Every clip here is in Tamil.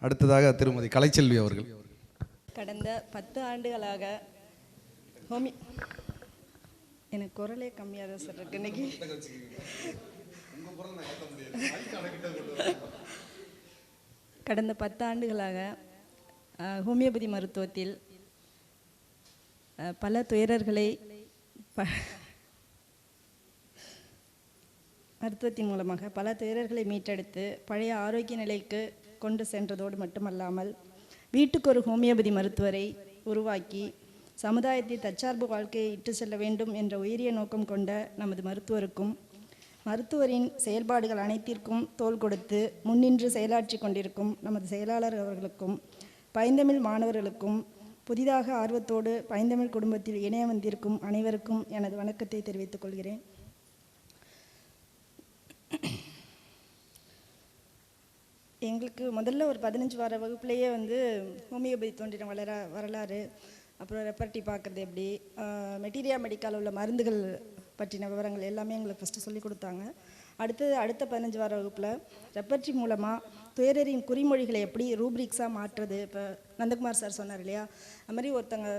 அடுத்ததாக திருமதி கலைச்செல்வி அவர்கள். கடந்த 10 ஆண்டுகளாக எனக்கு குரலே கம்மியாக தான் சார் இருக்கு இன்னைக்கு. கடந்த 10 ஆண்டுகளாக ஹோமியோபதி மருத்துவத்தில் பல துயரர்களை மருத்துவத்தின் மூலமாக பல துயரர்களை மீட்டெடுத்து பழைய ஆரோக்கிய நிலைக்கு கொண்டு சென்றதோடு மட்டுமல்லாமல் வீட்டுக்கு ஒரு ஹோமியோபதி மருத்துவரை உருவாக்கி சமுதாயத்தை தற்சார்பு வாழ்க்கையை இட்டு செல்ல வேண்டும் என்ற உயரிய நோக்கம் கொண்ட நமது மருத்துவருக்கும் மருத்துவரின் செயல்பாடுகள் அனைத்திற்கும் தோள் கொடுத்து முன்னின்று செயலாற்றி கொண்டிருக்கும் நமது செயலாளர் அவர்களுக்கும் பைந்தமிழ் மாணவர்களுக்கும் புதிதாக ஆர்வத்தோடு பைந்தமிழ் குடும்பத்தில் இணைய வந்திருக்கும் அனைவருக்கும் எனது வணக்கத்தை தெரிவித்துக் கொள்கிறேன். எங்களுக்கு முதல்ல ஒரு 15 வார வகுப்புலேயே ஹோமியோபதி தோன்றின வரலாறு, அப்புறம் ரெப்பர்ட்டி பார்க்குறது எப்படி, மெட்டீரியா மெடிக்கல் உள்ள மருந்துகள் பற்றின விவரங்கள் எல்லாமே எங்களுக்கு ஃபஸ்ட்டு சொல்லிக் கொடுத்தாங்க. அடுத்த 15 வார வகுப்பில் ரெப்பர்ட்டி மூலமாக துயரரின் குறிமொழிகளை எப்படி ரூப்ரிக்ஸாக மாற்றுறது. இப்போ நந்தகுமார் சார் சொன்னார் இல்லையா, அது மாதிரி ஒருத்தங்க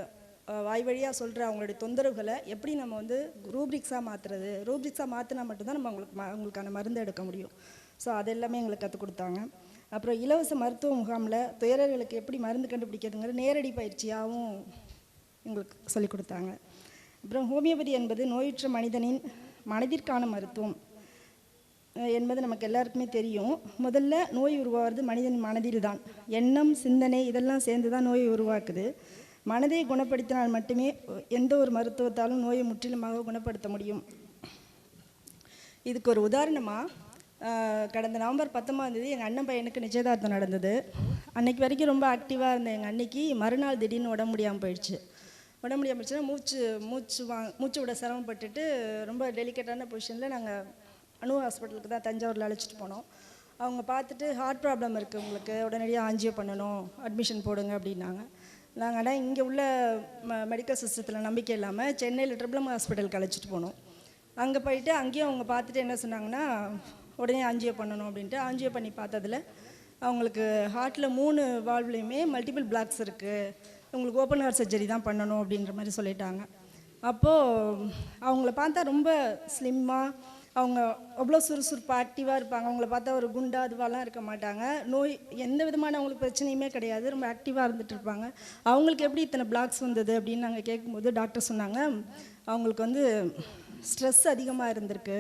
வாய் வழியாக சொல்கிற அவங்களுடைய தொந்தரவுகளை எப்படி நம்ம ரூப்ரிக்ஸாக மாற்றுறது. ரூப்ரிக்ஸாக மாற்றினா மட்டும்தான் நம்ம அவங்களுக்கான மருந்து எடுக்க முடியும். ஸோ அது எல்லாமே எங்களுக்கு கற்றுக் கொடுத்தாங்க. அப்புறம் இலவச மருத்துவ முகாமில் துயரர்களுக்கு எப்படி மருந்து கண்டுபிடிக்கிறதுங்கிற நேரடி பயிற்சியாகவும் எங்களுக்கு சொல்லிக் கொடுத்தாங்க. அப்புறம் ஹோமியோபதி என்பது நோயுற்ற மனிதனின் மனதிற்கான மருத்துவம் என்பது நமக்கு எல்லாருக்குமே தெரியும். முதல்ல நோய் உருவாகிறது மனிதன் மனதில் தான். எண்ணம், சிந்தனை இதெல்லாம் சேர்ந்து தான் நோயை உருவாக்குது. மனதை குணப்படுத்தினால் மட்டுமே எந்த ஒரு மருத்துவத்தாலும் நோயை முற்றிலுமாக குணப்படுத்த முடியும். இதுக்கு ஒரு உதாரணமாக, கடந்த நவம்பர் 19 எங்கள் அண்ணன் பையனுக்கு நிச்சயதார்த்தம் நடந்தது. அன்னைக்கு வரைக்கும் ரொம்ப ஆக்டிவாக இருந்த எங்கள் அன்னைக்கு மறுநாள் திடீர்னு உடம்பு முடியாமல் போயிடுச்சு. உடம்பு முடியாமல் போயிடுச்சுன்னா மூச்சு விட சிரமப்பட்டுட்டு ரொம்ப டெலிகேட்டான பொசிஷனில் நாங்கள் அணு ஹாஸ்பிட்டலுக்கு தான் தஞ்சாவூரில் அழைச்சிட்டு போனோம். அவங்க பார்த்துட்டு ஹார்ட் ப்ராப்ளம் இருக்குது உங்களுக்கு, உடனடியாக ஆஞ்சியோ பண்ணணும், அட்மிஷன் போடுங்க அப்படின்னாங்க. நாங்கள் ஆனால் இங்கே உள்ள மெடிக்கல் சிஸ்டத்தில் நம்பிக்கை இல்லாமல் சென்னையில் ட்ரிபிளம் ஹாஸ்பிட்டலுக்கு அழைச்சிட்டு போனோம். அங்கே போயிட்டு அங்கேயும் அவங்க பார்த்துட்டு என்ன சொன்னாங்கன்னா, உடனே ஆஞ்சியோ பண்ணணும் அப்படின்ட்டு ஆஞ்சியோ பண்ணி பார்த்ததில் அவங்களுக்கு ஹார்ட்டில் 3 வால்வ்லையுமே மல்டிபிள் பிளாக்ஸ் இருக்குது, உங்களுக்கு ஓப்பன் ஹார்ட் சர்ஜரி தான் பண்ணணும் அப்படின்ற மாதிரி சொல்லிட்டாங்க. அப்போது அவங்கள பார்த்தா ரொம்ப ஸ்லிம்மாக, அவங்க அவ்வளோ சுறுசுறுப்பாக ஆக்டிவாக இருப்பாங்க. அவங்கள பார்த்தா ஒரு குண்டா அதுவாலாம் இருக்க மாட்டாங்க. நோய் எந்த விதமான அவங்களுக்கு பிரச்சனையுமே கிடையாது, ரொம்ப ஆக்டிவாக இருந்துகிட்டு இருப்பாங்க. அவங்களுக்கு எப்படி இத்தனை பிளாக்ஸ் வந்தது அப்படின்னு நாங்கள் கேட்கும்போது டாக்டர் சொன்னாங்க, அவங்களுக்கு ஸ்ட்ரெஸ் அதிகமாக இருந்திருக்கு,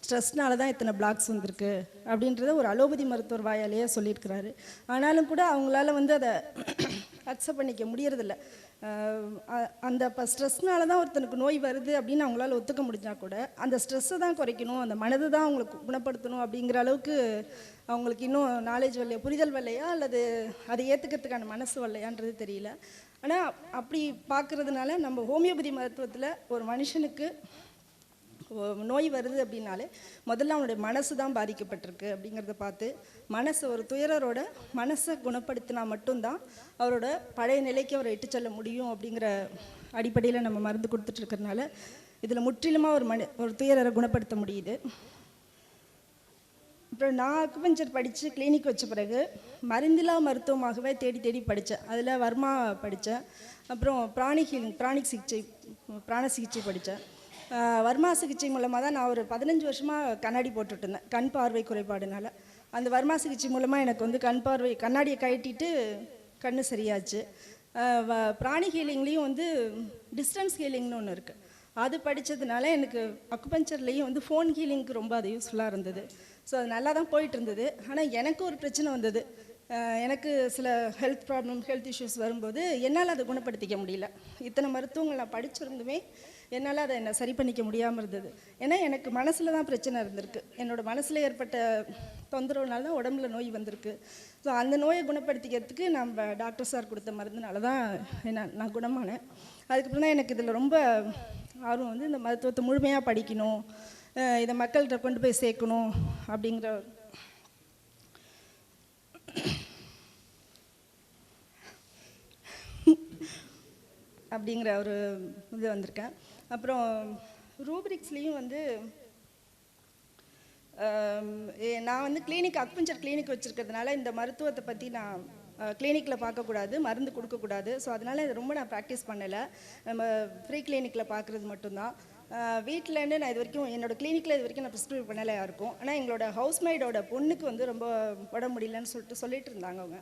ஸ்ட்ரெஸ்னால தான் இத்தனை பிளாக்ஸ் வந்திருக்கு அப்படின்றத ஒரு அலோபதி மருத்துவர் வாயாலேயே சொல்லியிருக்கிறாரு. ஆனாலும் கூட அவங்களால அதை அக்செப்ட் பண்ணிக்க முடியறதில்ல. அந்த ஸ்ட்ரெஸ்னால தான் ஒருத்தனுக்கு நோய் வருது அப்படின்னு அவங்களால ஒத்துக்க முடிஞ்சால் கூட அந்த ஸ்ட்ரெஸ்ஸை தான் குறைக்கணும், அந்த மனதை தான் அவங்களுக்கு குணப்படுத்தணும் அப்படிங்கிற அளவுக்கு அவங்களுக்கு இன்னும் நாலேஜ் வரலையா, புரிதல் வரலையா, அல்லது அதை ஏற்றுக்கிறதுக்கான மனசு வரலையான்றது தெரியல. ஆனால் அப்படி பார்க்குறதுனால நம்ம ஹோமியோபதி மருத்துவத்தில் ஒரு மனுஷனுக்கு நோய் வருது அப்படின்னாலே முதல்ல அவனுடைய மனசு தான் பாதிக்கப்பட்டிருக்கு அப்படிங்கிறத பார்த்து ஒரு துயரரோட மனசை குணப்படுத்தினா மட்டும்தான் அவரோட பழைய நிலைக்கு அவரை இட்டு செல்ல முடியும் அப்படிங்கிற அடிப்படையில் நம்ம மருந்து கொடுத்துட்ருக்கறனால இதில் முற்றிலுமாக ஒரு துயரரை குணப்படுத்த முடியுது. அப்புறம் நான் அக்குபஞ்சர் படித்து கிளினிக் வச்ச பிறகு மருந்தில்லா மருத்துவமாகவே தேடி தேடி படித்தேன். அதில் வர்மா படித்தேன், அப்புறம் பிராண சிகிச்சை படித்தேன். வர்மா சிகிச்சை மூலமாக தான் நான் ஒரு 15 வருஷமாக கண்ணாடி போட்டுட்டு இருந்தேன், கண் பார்வை குறைபாடுனால. அந்த வர்மா சிகிச்சை மூலமாக எனக்கு கண் பார்வை கண்ணாடியை கழட்டிட்டு கண் சரியாச்சு. பிராணி ஹீலிங்லேயும் டிஸ்டன்ஸ் ஹீலிங்னு ஒன்று இருக்குது, அது படித்ததுனால எனக்கு அக்குபஞ்சர்லேயும் ஃபோன் ஹீலிங்க்கு ரொம்ப அது யூஸ்ஃபுல்லாக இருந்தது. ஸோ அது நல்லா தான் போயிட்டு இருந்தது. ஆனால் எனக்கு ஒரு பிரச்சனை வந்தது. எனக்கு சில ஹெல்த் இஷ்யூஸ் வரும்போது என்னால் அதை குணப்படுத்திக்க முடியல. இத்தனை மருத்துவங்கள் நான் படிச்சிருந்துமே என்னால் அதை சரி பண்ணிக்க முடியாமல் இருந்தது. ஏன்னா எனக்கு மனசில் தான் பிரச்சனை இருந்திருக்கு. என்னோடய மனசில் ஏற்பட்ட தொந்தரவுனால தான் உடம்புல நோய் வந்திருக்கு. ஸோ அந்த நோயை குணப்படுத்திக்கிறதுக்கு நம்ம டாக்டர் சார் கொடுத்த மருந்துனால தான் நான் குணமானேன். அதுக்கப்புறம் தான் எனக்கு இதில் ரொம்ப ஆர்வம் இந்த மருத்துவத்தை முழுமையாக படிக்கணும், இதை மக்கள்கிட்ட கொண்டு போய் சேர்க்கணும் அப்படிங்கிற ஒரு இது வந்திருக்கேன். அப்புறம் ரூப்ரிக்ஸ்லேயும் நான் வந்து கிளினிக் அக்குபஞ்சர் கிளினிக் வச்சுருக்கிறதுனால இந்த மருத்துவத்தை பற்றி நான் கிளினிக்கில் பார்க்கக்கூடாது, மருந்து கொடுக்கக்கூடாது. ஸோ அதனால் இது ரொம்ப நான் ப்ராக்டிஸ் பண்ணலை. நம்ம ஃப்ரீ கிளினிக்கில் பார்க்குறது மட்டும்தான். வீட்டிலேருந்து நான் இது வரைக்கும் என்னோடய கிளினிக்கில் இது வரைக்கும் நான் ப்ரிஸ்கிரைப் பண்ணலை யாருக்கும். ஆனால் எங்களோட ஹவுஸ்மெய்டோட பொண்ணுக்கு வந்து ரொம்ப உடம்பு முடியலன்னு சொல்லிட்டு இருந்தாங்க அவங்க.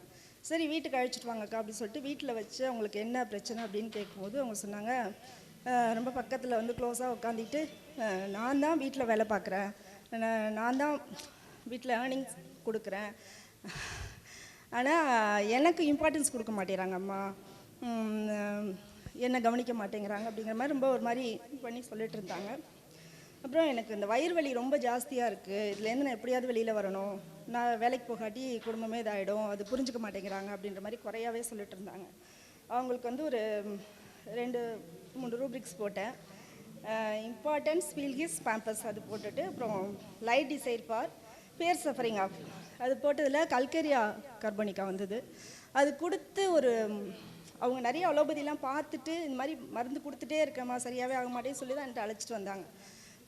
சரி வீட்டுக்கு அழைச்சிட்டு வாங்கக்கா அப்படின்னு சொல்லிட்டு வீட்டில் வச்சு அவங்களுக்கு என்ன பிரச்சனை அப்படின்னு கேட்கும்போது அவங்க சொன்னாங்க, ரொம்ப பக்கத்தில் வந்து க்ளோஸாக உட்காந்துட்டு, நான் தான் வீட்டில் வேலை பார்க்குறேன், நான் தான் வீட்டில் ஏர்னிங்ஸ் கொடுக்குறேன், ஆனால் எனக்கு இம்பார்ட்டன்ஸ் கொடுக்க மாட்டேங்கிறாங்க அம்மா, என்னை கவனிக்க மாட்டேங்கிறாங்க அப்படிங்கிற மாதிரி ரொம்ப ஒரு மாதிரி பண்ணி சொல்லிட்டு இருந்தாங்க. அப்புறம் எனக்கு இந்த வயிறு வலி ரொம்ப ஜாஸ்தியாக இருக்குது, இதுலேருந்து நான் எப்படியாவது வெளியில் வரணும், நான் வேலைக்கு போகாட்டி குடும்பமே இதாகிடும், அது புரிஞ்சுக்க மாட்டேங்கிறாங்க அப்படின்ற மாதிரி குறையாவே சொல்லிட்டு இருந்தாங்க. அவங்களுக்கு வந்து ஒரு 2-3 ரூப்ரிக்ஸ் போட்டேன். இம்பார்ட்டன்ஸ் ஃபீல் ஹிஸ் பேம்பஸ் அது போட்டுட்டு, அப்புறம் லைட் டிசைர் ஃபார் பேர் சஃபரிங் ஆஃப் அது போட்டதில் கல்கரியா கர்பனிக்கா வந்தது. அது கொடுத்து அவங்க நிறைய அலோபதிலாம் பார்த்துட்டு இந்த மாதிரி மருந்து கொடுத்துட்டே இருக்கேம்மா சரியாகவே ஆக மாட்டேன்னு சொல்லி தான் என்கிட்ட அழைச்சிட்டு வந்தாங்க.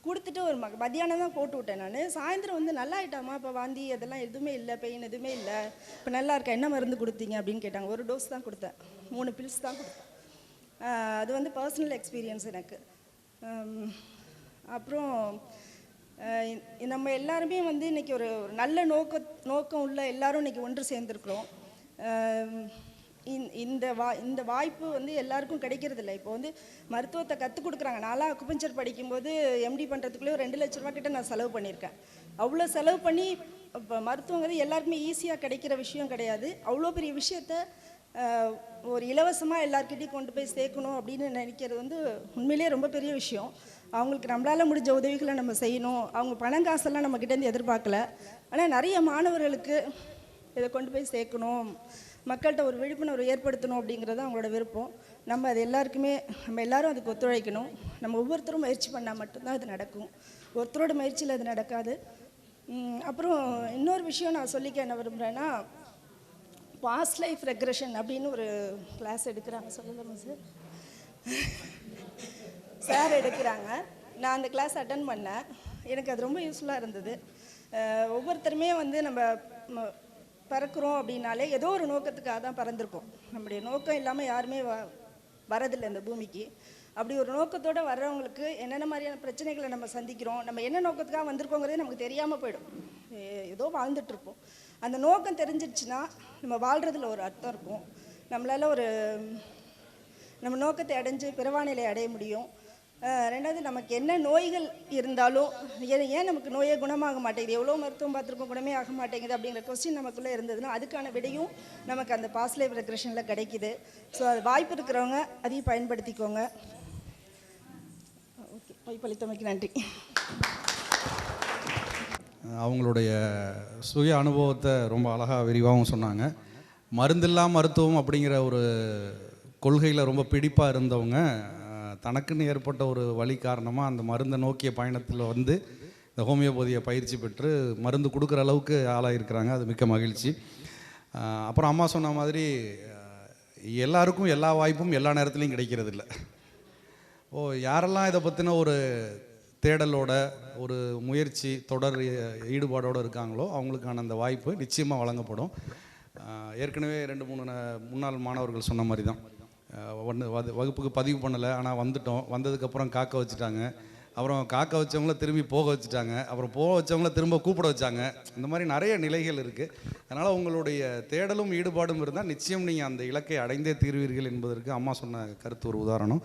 கொடுத்துட்டு ஒரு மத்தியானம் தான் போட்டு விட்டேன் நான். சாயந்தரம் வந்து நல்லா ஆகிட்டாமா, இப்போ வாந்தி அதெல்லாம் எதுவுமே இல்லை, பெயின் எதுவுமே இல்லை, இப்போ நல்லா இருக்கா, என்ன மருந்து கொடுத்தீங்க அப்படின்னு கேட்டாங்க. ஒரு டோஸ் தான் கொடுத்தேன், 3 பில்ஸ் தான் கொடுத்தேன். அது வந்து பர்சனல் எக்ஸ்பீரியன்ஸ் எனக்கு. அப்புறம் நம்ம எல்லாருமே வந்து இன்றைக்கி ஒரு நல்ல நோக்கம் உள்ள எல்லாரும் இன்றைக்கி ஒன்று சேர்ந்துருக்குறோம். இந்த வாய்ப்பு வந்து எல்லாருக்கும் கிடைக்கிறதில்ல. இப்போ வந்து மருத்துவத்தை கற்றுக் கொடுக்குறாங்க. நான்லாம் அக்குபஞ்சர் படிக்கும்போது எம்டி பண்ணுறதுக்குள்ளே 2 லட்ச ரூபா கிட்ட நான் செலவு பண்ணியிருக்கேன். அவ்வளோ செலவு பண்ணி இப்போ மருத்துவங்கிறது எல்லாருக்குமே ஈஸியாக கிடைக்கிற விஷயம் கிடையாது. அவ்வளோ பெரிய விஷயத்த ஒரு இலவசமாக எல்லாருக்கிட்டையும் கொண்டு போய் சேர்க்கணும் அப்படின்னு நினைக்கிறது வந்து உண்மையிலே ரொம்ப பெரிய விஷயம். அவங்களுக்கு நம்மளால் முடிஞ்ச உதவிகளை நம்ம செய்யணும். அவங்க பணம் காசெல்லாம் நம்மக்கிட்டேருந்து எதிர்பார்க்கல. ஆனால் நிறைய மாணவர்களுக்கு இதை கொண்டு போய் சேர்க்கணும், மக்கள்கிட்ட ஒரு விழிப்புணர்வு ஏற்படுத்தணும் அப்படிங்கிறது அவங்களோட விருப்பம். நம்ம அது நம்ம எல்லாரும் அதுக்கு ஒத்துழைக்கணும். நம்ம ஒவ்வொருத்தரும் முயற்சி பண்ணால் மட்டும்தான் அது நடக்கும். ஒருத்தரோட முயற்சியில் அது நடக்காது. அப்புறம் இன்னொரு விஷயம் நான் சொல்லிக்க என்ன விரும்புகிறேன்னா, பாஸ்ட் லைஃப் ரெக்ரெஷன் அப்படின்னு ஒரு கிளாஸ் எடுக்கிறாங்க. சொல்லலாமா சார்? சார் எடுக்கிறாங்க. நான் அந்த கிளாஸ் அட்டன் பண்ணேன். எனக்கு அது ரொம்ப யூஸ்ஃபுல்லாக இருந்தது. ஒவ்வொருத்தருமே வந்து நம்ம பறக்கிறோம் அப்படின்னாலே ஏதோ ஒரு நோக்கத்துக்காக தான் பறந்துருப்போம். நம்முடைய நோக்கம் இல்லாமல் யாருமே வரதில்லை இந்த பூமிக்கு. அப்படி ஒரு நோக்கத்தோடு வர்றவங்களுக்கு என்னென்ன மாதிரியான பிரச்சனைகளை நம்ம சந்திக்கிறோம், நம்ம என்ன நோக்கத்துக்காக வந்திருக்கோங்கிறதே நமக்கு தெரியாமல் போயிடும். ஏதோ வாழ்ந்துட்டுருப்போம். அந்த நோக்கம் தெரிஞ்சிடுச்சுன்னா நம்ம வாழ்கிறதுல ஒரு அர்த்தம் இருக்கும். நம்மளால் நம்ம நோக்கத்தை அடைஞ்சு பிறவாநிலை அடைய முடியும். ரெண்டாவது, நமக்கு என்ன நோய்கள் இருந்தாலும் ஏன் நமக்கு நோயே குணமாக மாட்டேங்குது, எவ்வளோ மருத்துவம் பார்த்துருக்கோம் குணமே ஆக மாட்டேங்குது அப்படிங்கிற கொஸ்டின் நமக்குள்ளே இருந்ததுன்னா அதுக்கான விடையும் நமக்கு அந்த பாஸ்ட் லைஃப் ரெக்ரெஷனில் கிடைக்குது. ஸோ அது வாய்ப்பு இருக்கிறவங்க அதையும் பயன்படுத்திக்கோங்க. ஓகே, வாய்ப்பளித்தமைக்கு நன்றி. அவங்களுடைய சுய அனுபவத்தை ரொம்ப அழகாக விரிவாகவும் சொன்னாங்க. மருந்தில்லா மருத்துவம் அப்படிங்கிற ஒரு கொள்கையில் ரொம்ப பிடிப்பாக இருந்தவங்க தனக்குன்னு ஏற்பட்ட ஒரு வழி காரணமாக அந்த மருந்தை நோக்கிய பயணத்தில் வந்து இந்த ஹோமியோபதியை பயிற்சி பெற்று மருந்து கொடுக்குற அளவுக்கு ஆளாயிருக்கிறாங்க. அது மிக்க மகிழ்ச்சி. அப்புறம் அம்மா சொன்ன மாதிரி எல்லாருக்கும் எல்லா வாய்ப்பும் எல்லா நேரத்துலையும் கிடைக்கிறது இல்லை. யாரெல்லாம் இதை பற்றின ஒரு தேடலோட ஒரு முயற்சி தொடர் ஈடுபாடோடு இருக்காங்களோ அவங்களுக்கான அந்த வாய்ப்பு நிச்சயமாக வழங்கப்படும். ஏற்கனவே 2-3 முன்னாள் மாணவர்கள் சொன்ன மாதிரி தான், வகுப்புக்கு பதிவு பண்ணலை, ஆனால் வந்ததுக்கப்புறம் காக்க வச்சுட்டாங்க, அப்புறம் காக்க வச்சவங்கள திரும்பி போக வச்சுட்டாங்க, அப்புறம் போக வச்சவங்கள திரும்ப கூப்பிட வச்சாங்க. இந்த மாதிரி நிறைய நிலைகள் இருக்குது. அதனால் உங்களுடைய தேடலும் ஈடுபாடும் இருந்தால் நிச்சயம் நீங்கள் அந்த இலக்கை அடைந்தே தீர்வீர்கள் என்பதற்கு அம்மா சொன்ன கருத்து ஒரு உதாரணம்.